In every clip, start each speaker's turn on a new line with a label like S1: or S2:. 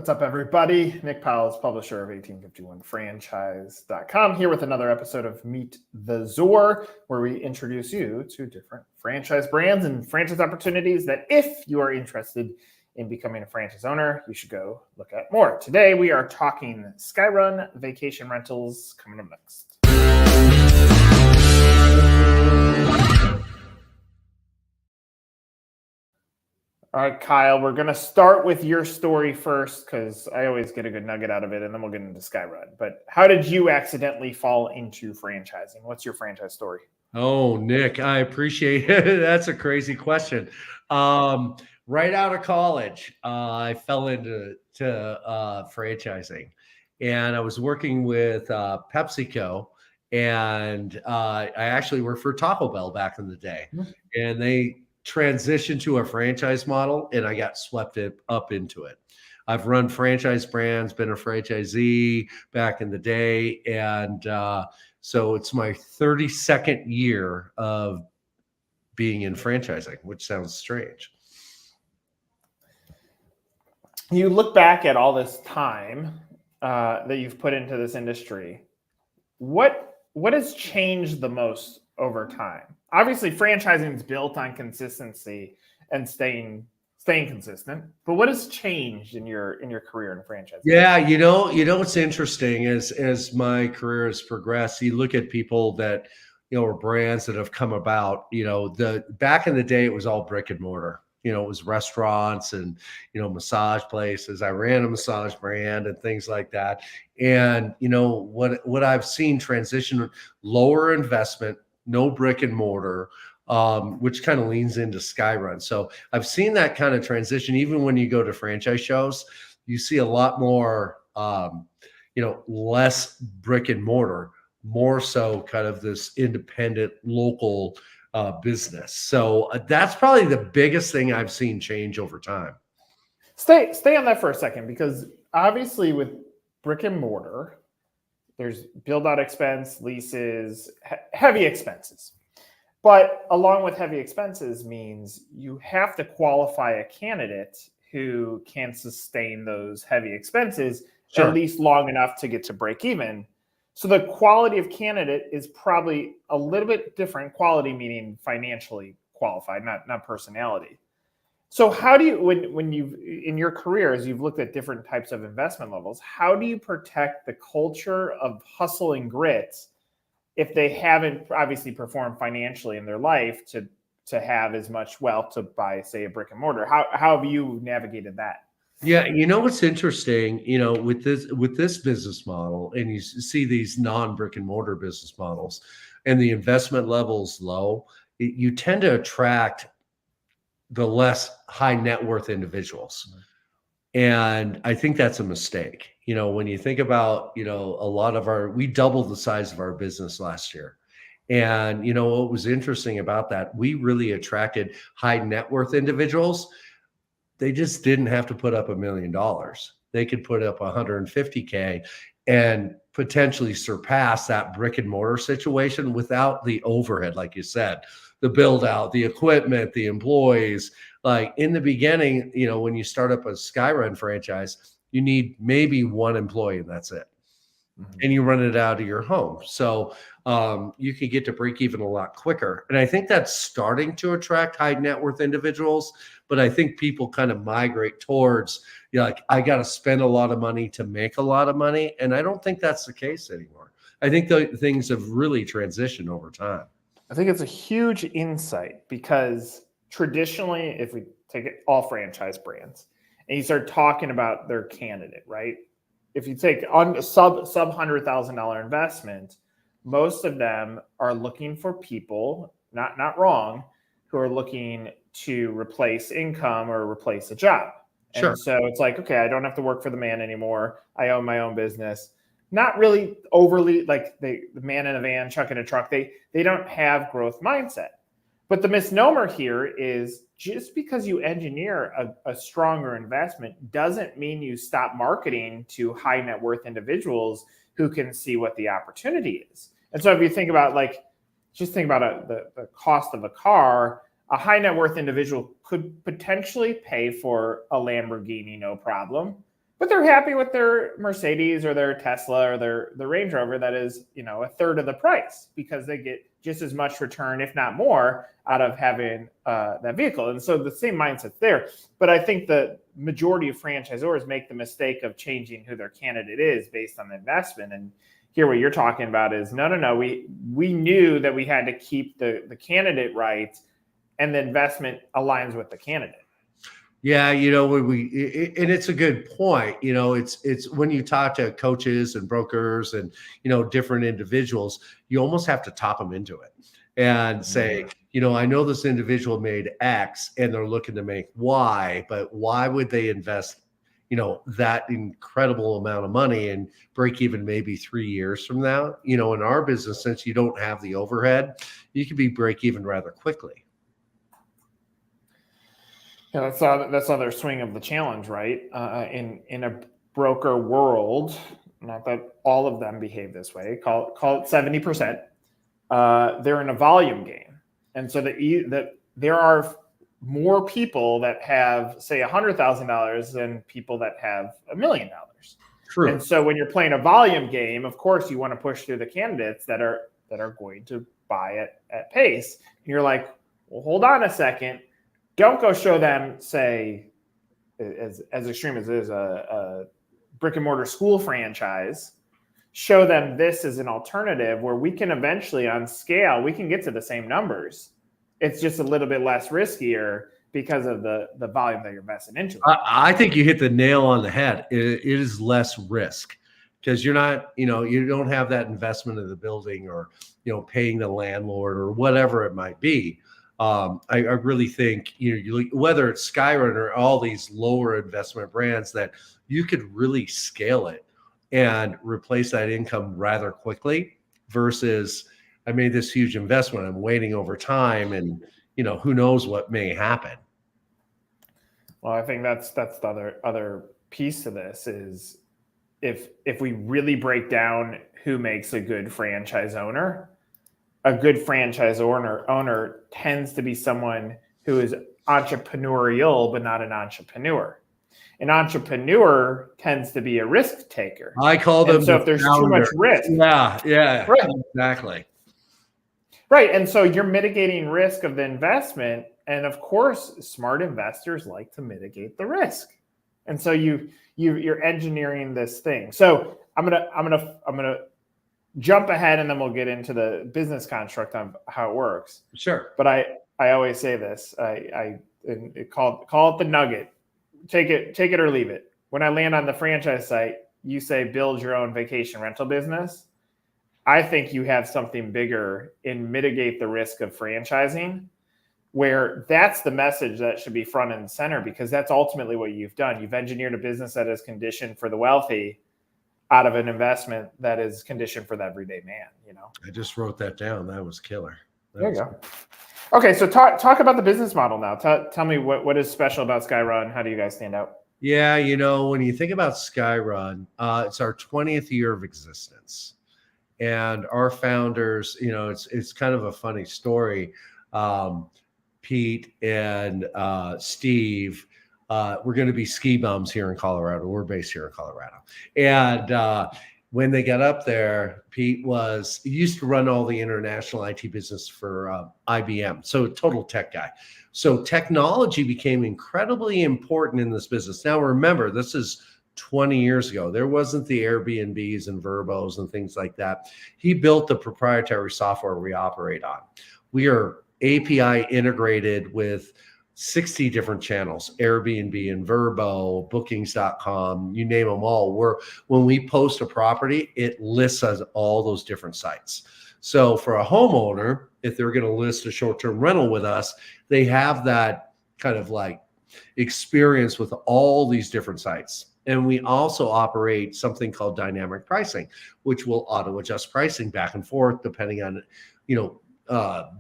S1: What's up, everybody? Nick Powell, publisher of 1851franchise.com, here with another episode of Meet the Zor, where we introduce you to different franchise brands and franchise opportunities that, if you are interested in becoming a franchise owner, you should go look at more. Today, we are talking SkyRun vacation rentals, coming up next. All right, Kyle, we're going to start with your story first because I always get a good nugget out of it, and then we'll get into SkyRun. But how did you accidentally fall into franchising? What's your franchise story?
S2: Oh, Nick, I appreciate it. That's a crazy question. Right out of college, I fell into franchising, and I was working with PepsiCo, and I actually worked for Taco Bell back in the day, and they transitioned to a franchise model, and I got swept up into it. I've run franchise brands, been a franchisee back in the day, and so it's my 32nd year of being in franchising, which sounds strange.
S1: You look back at all this time that you've put into this industry. What has changed the most over time? Obviously, franchising is built on consistency and staying consistent. But what has changed in your career in franchising?
S2: Yeah, you know what's interesting is as my career has progressed, you look at people that or brands that have come about. The back in the day, it was all brick and mortar. It was restaurants and massage places. I ran a massage brand and things like that. And what I've seen transition, lower investment, no brick and mortar, which kind of leans into SkyRun. So I've seen that kind of transition. Even when you go to franchise shows, you see a lot more, less brick and mortar, more so kind of this independent local business. So that's probably the biggest thing I've seen change over time.
S1: Stay on that for a second, because obviously with brick and mortar, there's build out expense, leases, heavy expenses. But along with heavy expenses means you have to qualify a candidate who can sustain those heavy expenses, sure, at least long enough to get to break even. So the quality of candidate is probably a little bit different. Quality meaning financially qualified, not personality. So how do you, when you've in your career, as you've looked at different types of investment levels, how do you protect the culture of hustle and grit if they haven't obviously performed financially in their life to have as much wealth to buy, say, a brick and mortar? How have you navigated that?
S2: Yeah, what's interesting, with this business model, and you see these non-brick and mortar business models, and the investment level is low, you tend to attract the less high net worth individuals. Mm-hmm. And I think that's a mistake. When you think about, a lot of we doubled the size of our business last year. And, what was interesting about that, we really attracted high net worth individuals. They just didn't have to put up $1 million. They could put up 150K and potentially surpass that brick and mortar situation without the overhead, like you said, the build out, the equipment, the employees. Like in the beginning, when you start up a SkyRun franchise, you need maybe one employee and that's it. Mm-hmm. And you run it out of your home. So you can get to break even a lot quicker. And I think that's starting to attract high net worth individuals. But I think people kind of migrate towards, I got to spend a lot of money to make a lot of money. And I don't think that's the case anymore. I think things have really transitioned over time.
S1: I think it's a huge insight, because traditionally, if we take it all franchise brands and you start talking about their candidate, right? If you take on a sub $100,000 investment, most of them are looking for people, not wrong, who are looking to replace income or replace a job. Sure. And so it's like, okay, I don't have to work for the man anymore. I own my own business. Not really overly like the man in a van, truck in a truck. They don't have growth mindset. But the misnomer here is just because you engineer a stronger investment doesn't mean you stop marketing to high net worth individuals who can see what the opportunity is. And so if you think about just think about the cost of a car, a high net worth individual could potentially pay for a Lamborghini, no problem. but they're happy with their Mercedes or their Tesla or their Range Rover that is, a third of the price, because they get just as much return, if not more, out of having that vehicle. And so the same mindset's there. But I think the majority of franchisors make the mistake of changing who their candidate is based on the investment. And here what you're talking about is no. We knew that we had to keep the candidate right, and the investment aligns with the candidate.
S2: Yeah, when and it's a good point. It's when you talk to coaches and brokers and different individuals, you almost have to top them into it and say, I know this individual made X and they're looking to make Y, but why would they invest that incredible amount of money and break even maybe 3 years from now? In our business, since you don't have the overhead, you can be break even rather quickly.
S1: Yeah, that's another swing of the challenge, right? In a broker world, not that all of them behave this way. Call it 70%. They're in a volume game, and so that there are more people that have, say, $100,000 than people that have $1 million.
S2: True.
S1: And so when you're playing a volume game, of course you want to push through the candidates that are going to buy at pace. And you're like, well, hold on a second. Don't go show them, say, as extreme as it is, a brick and mortar school franchise. Show them this as an alternative where we can eventually, on scale, we can get to the same numbers. It's just a little bit less riskier because of the volume that you're investing into.
S2: I think you hit the nail on the head. It is less risk because you're not, you don't have that investment in the building or, paying the landlord or whatever it might be. I really think whether it's SkyRun or all these lower investment brands, that you could really scale it and replace that income rather quickly versus I made this huge investment. I'm waiting over time, and who knows what may happen.
S1: Well, I think that's the other piece to this is if we really break down who makes a good franchise owner. A good franchise owner tends to be someone who is entrepreneurial, but not an entrepreneur. An entrepreneur tends to be a risk taker.
S2: I call them.
S1: So if there's too much risk,
S2: yeah,
S1: right.
S2: Exactly.
S1: Right, and so you're mitigating risk of the investment, and of course, smart investors like to mitigate the risk, and so you're engineering this thing. So I'm gonna jump ahead, and then we'll get into the business construct of how it works.
S2: Sure.
S1: But I always say this. I call it the nugget. Take it or leave it. When I land on the franchise site, you say build your own vacation rental business. I think you have something bigger in mitigate the risk of franchising, where that's the message that should be front and center, because that's ultimately what you've done. You've engineered a business that is conditioned for the wealthy out of an investment that is conditioned for the everyday man.
S2: I just wrote that down. That was killer.
S1: There you go. Okay, so talk about the business model now. Tell me what is special about SkyRun. How do you guys stand out?
S2: Yeah, when you think about SkyRun, it's our 20th year of existence, and our founders, it's kind of a funny story. Pete and Steve. We're going to be ski bums here in Colorado. We're based here in Colorado. And when they got up there, Pete he used to run all the international IT business for IBM. So total tech guy. So technology became incredibly important in this business. Now, remember, this is 20 years ago. There wasn't the Airbnbs and Verbos and things like that. He built the proprietary software we operate on. We are API integrated with 60 different channels, Airbnb and Vrbo, bookings.com, you name them all. When we post a property, it lists us all those different sites. So for a homeowner, if they're going to list a short-term rental with us, they have that kind of like experience with all these different sites. And we also operate something called dynamic pricing, which will auto adjust pricing back and forth depending on,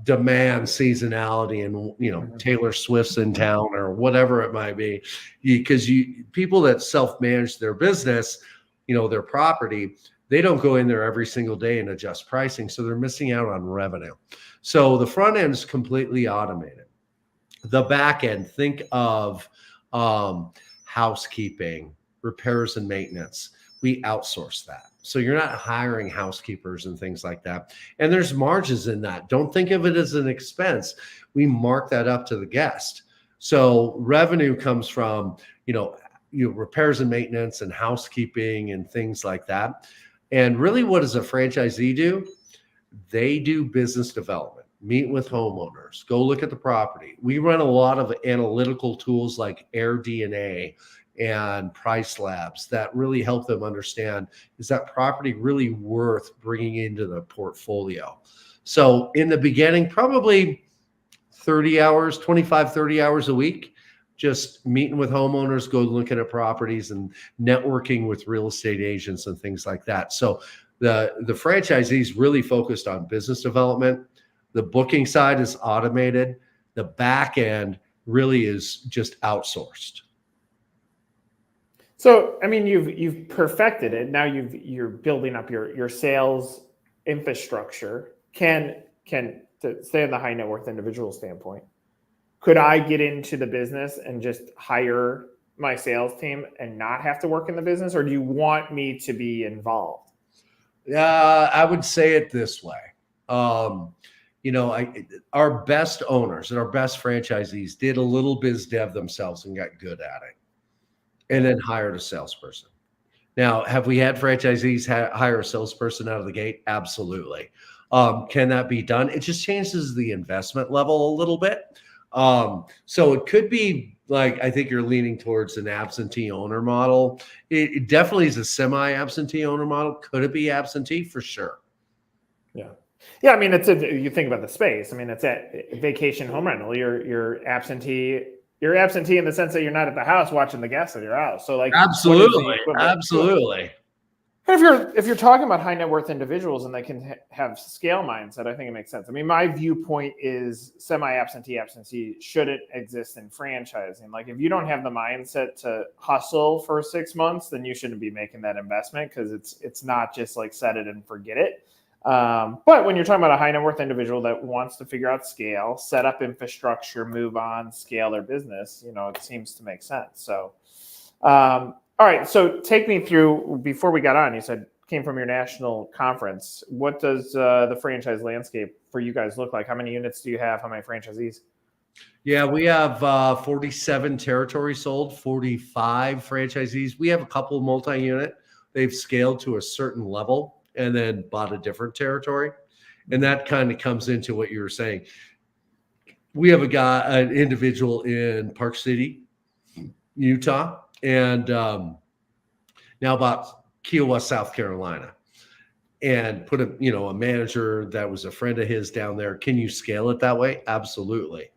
S2: demand, seasonality, and Taylor Swift's in town or whatever it might be, because people that self-manage their business, their property, they don't go in there every single day and adjust pricing, so they're missing out on revenue. So the front end is completely automated. The back end, think of housekeeping, repairs and maintenance. We outsource that. So you're not hiring housekeepers and things like that. And there's margins in that. Don't think of it as an expense. We mark that up to the guest. So revenue comes from, repairs and maintenance and housekeeping and things like that. And really, what does a franchisee do? They do business development, meet with homeowners, go look at the property. We run a lot of analytical tools like AirDNA and Price Labs that really help them understand, is that property really worth bringing into the portfolio? So in the beginning, probably 30 hours, 25, 30 hours a week, just meeting with homeowners, go looking at properties and networking with real estate agents and things like that. So the franchisees really focused on business development. The booking side is automated. The back end really is just outsourced.
S1: So, I mean, you've perfected it. Now you're building up your sales infrastructure. To stay on the high net worth individual standpoint, could I get into the business and just hire my sales team and not have to work in the business, or do you want me to be involved?
S2: I would say it this way. Our best owners and our best franchisees did a little biz dev themselves and got good at it, and then hired a salesperson. Now, have we had franchisees hire a salesperson out of the gate? Absolutely. Can that be done? It just changes the investment level a little bit. So it could be like, I think you're leaning towards an absentee owner model. It definitely is a semi-absentee owner model. Could it be absentee? For sure.
S1: Yeah. Yeah. I mean, you think about the space. I mean, it's a vacation home rental. You're absentee. You're absentee in the sense that you're not at the house watching the guests at your house. So, like,
S2: absolutely.
S1: And if you're talking about high net worth individuals and they can have scale mindset, I think it makes sense. I mean, my viewpoint is absentee shouldn't exist in franchising. Like, if you don't have the mindset to hustle for 6 months, then you shouldn't be making that investment, because it's not just like set it and forget it. But when you're talking about a high net worth individual that wants to figure out scale, set up infrastructure, move on, scale their business, it seems to make sense. So, all right. So take me through, before we got on, you said came from your national conference. What does the franchise landscape for you guys look like? How many units do you have? How many franchisees?
S2: Yeah, we have 47 territories sold, 45 franchisees. We have a couple multi-unit. They've scaled to a certain level and then bought a different territory. And that kind of comes into what you were saying. We have an individual in Park City, Utah, and now about Kiowa, South Carolina, and put a manager that was a friend of his down there. Can you scale it that way? Absolutely.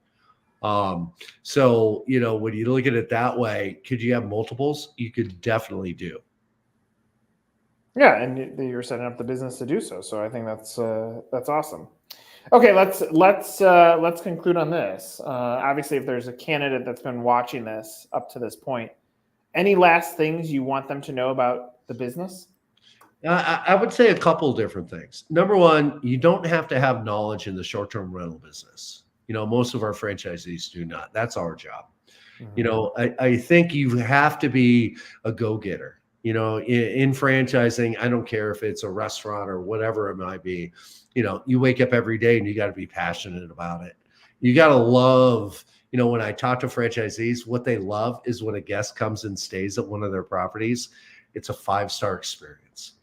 S2: So, when you look at it that way, could you have multiples? You could definitely do.
S1: Yeah, and you're setting up the business to do so. So I think that's awesome. Okay, let's conclude on this. Obviously, if there's a candidate that's been watching this up to this point, any last things you want them to know about the business?
S2: I would say a couple different things. Number one, you don't have to have knowledge in the short-term rental business. Most of our franchisees do not. That's our job. Mm-hmm. I think you have to be a go-getter. In franchising, I don't care if it's a restaurant or whatever it might be. You wake up every day and you got to be passionate about it. You got to love, when I talk to franchisees, what they love is when a guest comes and stays at one of their properties, it's a 5-star experience.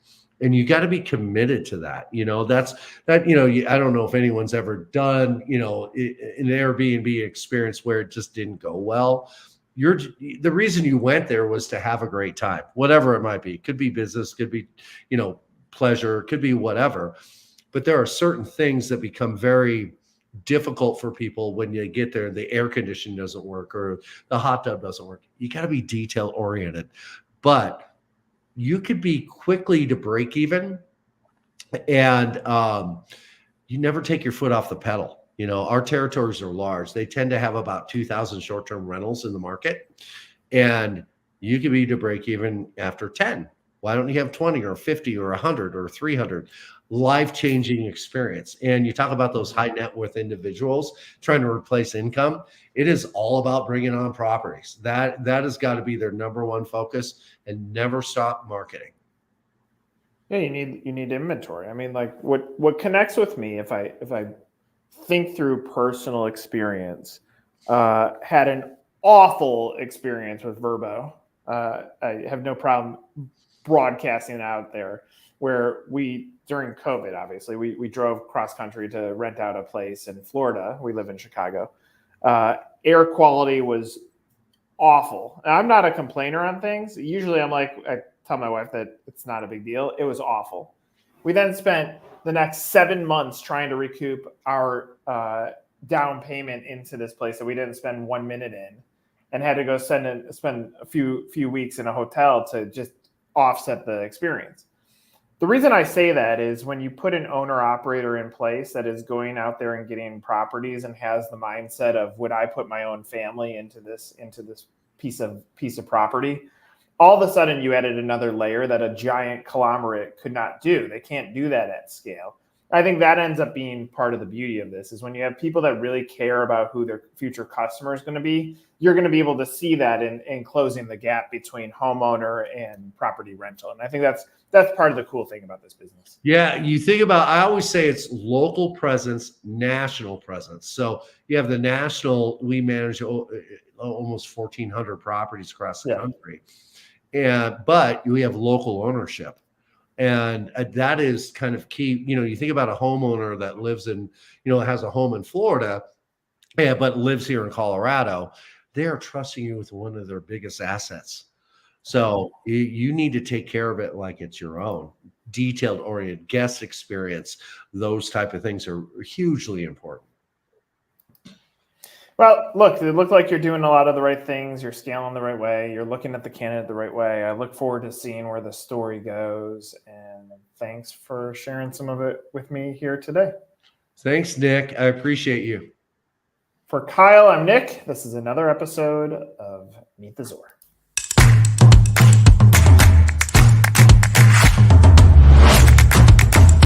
S2: And you got to be committed to that. I don't know if anyone's ever done, an Airbnb experience where it just didn't go well. The reason you went there was to have a great time, whatever it might be. Could be business, could be, pleasure, could be whatever. But there are certain things that become very difficult for people when you get there and the air conditioning doesn't work or the hot tub doesn't work. You got to be detail oriented, but you could be quickly to break even, and you never take your foot off the pedal. Our territories are large. They tend to have about 2,000 short-term rentals in the market, and you could be to break even after 10. Why don't you have 20 or 50 or 100 or 300? life-changing experience. And you talk about those high net worth individuals trying to replace income. It is all about bringing on properties. That has got to be their number one focus, and never stop marketing.
S1: Yeah, you need inventory. I mean, like what connects with me, if I think through personal experience, had an awful experience with Verbo. I have no problem broadcasting it out there, where we, during COVID, obviously, we drove cross country to rent out a place in Florida. We live in Chicago. Air quality was awful. And I'm not a complainer on things. Usually I tell my wife that it's not a big deal. It was awful. We then spent the next 7 months trying to recoup our down payment into this place that we didn't spend 1 minute in, and had to go spend a few weeks in a hotel to just offset the experience. The reason I say that is when you put an owner operator in place that is going out there and getting properties and has the mindset of, would I put my own family into this piece of property, all of a sudden you added another layer that a giant conglomerate could not do. They can't do that at scale. I think that ends up being part of the beauty of this, is when you have people that really care about who their future customer is going to be, you're going to be able to see that in closing the gap between homeowner and property rental. And I think that's part of the cool thing about this business.
S2: Yeah, you think about, I always say it's local presence, national presence. So you have the national, we manage almost 1,400 properties across the country. But we have local ownership. And that is kind of key. You think about a homeowner that lives in, has a home in Florida, but lives here in Colorado. They are trusting you with one of their biggest assets. So you need to take care of it like it's your own. Detailed oriented guest experience, those type of things are hugely important.
S1: Well, look, it looked like you're doing a lot of the right things. You're scaling the right way. You're looking at the candidate the right way. I look forward to seeing where the story goes. And thanks for sharing some of it with me here today.
S2: Thanks, Nick. I appreciate you.
S1: For Kyle, I'm Nick. This is another episode of Meet the Zor.